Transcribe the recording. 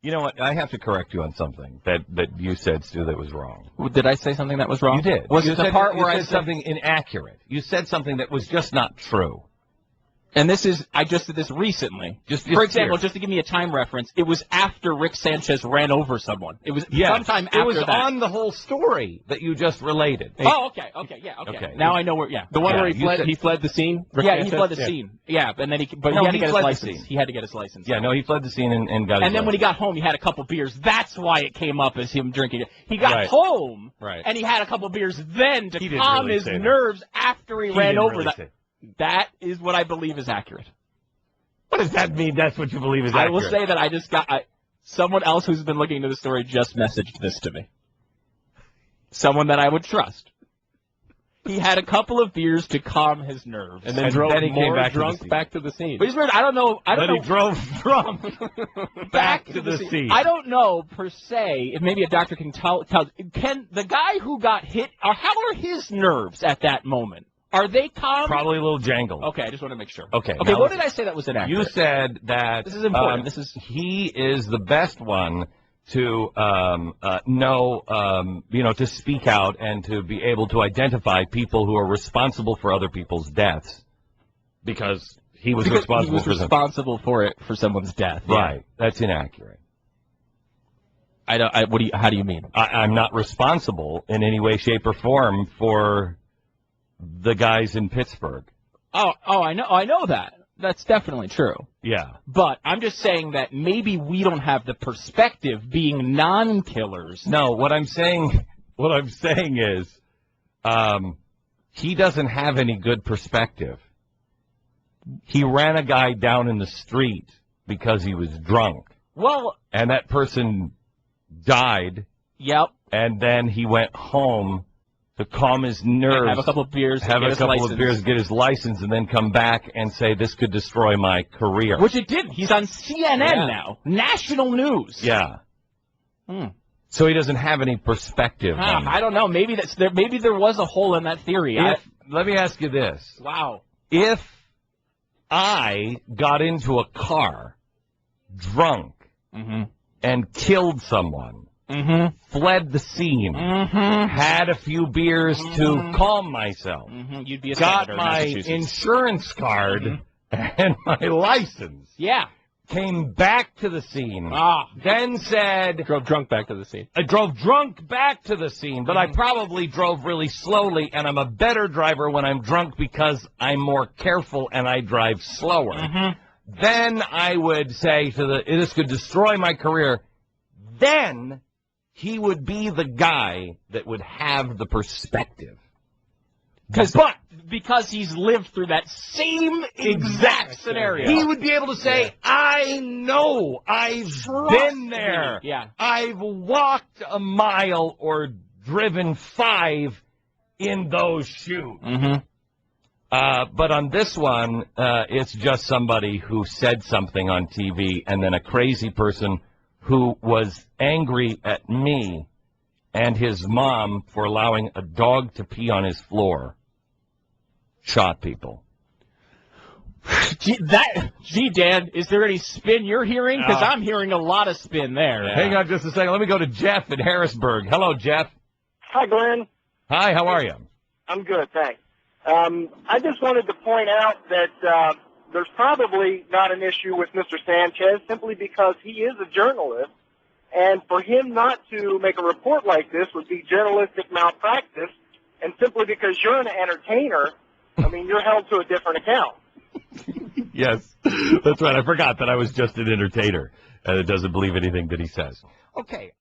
You know what? I have to correct you on something that you said, Stu, that was wrong. Did I say something that was wrong? You did. Was it the part where I said something inaccurate? You said something that was just not true. And I just did this recently. For example, just to give me a time reference, it was after Rick Sanchez ran over someone. It was sometime after that. It was on the whole story that you just related. Oh, okay. Now I know where. Yeah, the one where he fled the scene. Rick Sanchez? He fled the scene. Yeah, and then he had to get his license. He had to get his license. Yeah, no, he fled the scene and got his license. And then when he got home, he had a couple beers. That's why it came up as him drinking it. He got home, and he had a couple beers then to calm his nerves after he ran over that. That is what I believe is accurate. What does that mean? That's what you believe is accurate? I will say that I just got someone else who's been looking into the story just messaged this to me. Someone that I would trust. He had a couple of beers to calm his nerves, and then he came back drunk back to the scene. But he's weird. I don't know. He drove drunk back to the scene. I don't know per se. If maybe a doctor can tell. Can the guy who got hit? How are his nerves at that moment? Are they calm? Probably a little jangled. Okay, I just want to make sure. Okay. What did I say that was inaccurate? You said that this is important. He is the best one to to speak out and to be able to identify people who are responsible for other people's deaths, because he was responsible for someone's death. Right. Yeah. That's inaccurate. How do you mean? I'm not responsible in any way, shape, or form for the guys in Pittsburgh. Oh, I know that. That's definitely true. Yeah. But I'm just saying that maybe we don't have the perspective being non-killers. No, what I'm saying is he doesn't have any good perspective. He ran a guy down in the street because he was drunk. Well, and that person died. Yep. And then he went home to calm his nerves, have a couple of beers, get his license, and then come back and say, this could destroy my career. Which it did. He's on CNN now. National news. Yeah. So he doesn't have any perspective. I don't know. Maybe there was a hole in that theory. Let me ask you this. Wow. If I got into a car drunk and killed someone, fled the scene, had a few beers to calm myself, you'd be a got my insurance card and my license, came back to the scene, then said... Drove drunk back to the scene. I drove drunk back to the scene, but I probably drove really slowly, and I'm a better driver when I'm drunk because I'm more careful and I drive slower. Then I would say this could destroy my career. Then he would be the guy that would have the perspective. Because he's lived through that same exact scenario. He would be able to say, I know, I've been there. Yeah. I've walked a mile or driven 5 in those shoes. But on this one, it's just somebody who said something on TV, and then a crazy person who was angry at me and his mom for allowing a dog to pee on his floor shot people. Gee, Dan, is there any spin you're hearing? Because I'm hearing a lot of spin there. Hang on just a second. Let me go to Jeff in Harrisburg. Hello, Jeff. Hi, Glenn. Hi, how are you? I'm good, thanks. I just wanted to point out that there's probably not an issue with Mr. Sanchez simply because he is a journalist, and for him not to make a report like this would be journalistic malpractice, and simply because you're an entertainer, I mean, you're held to a different account. Yes, that's right. I forgot that I was just an entertainer, and it doesn't believe anything that he says. Okay.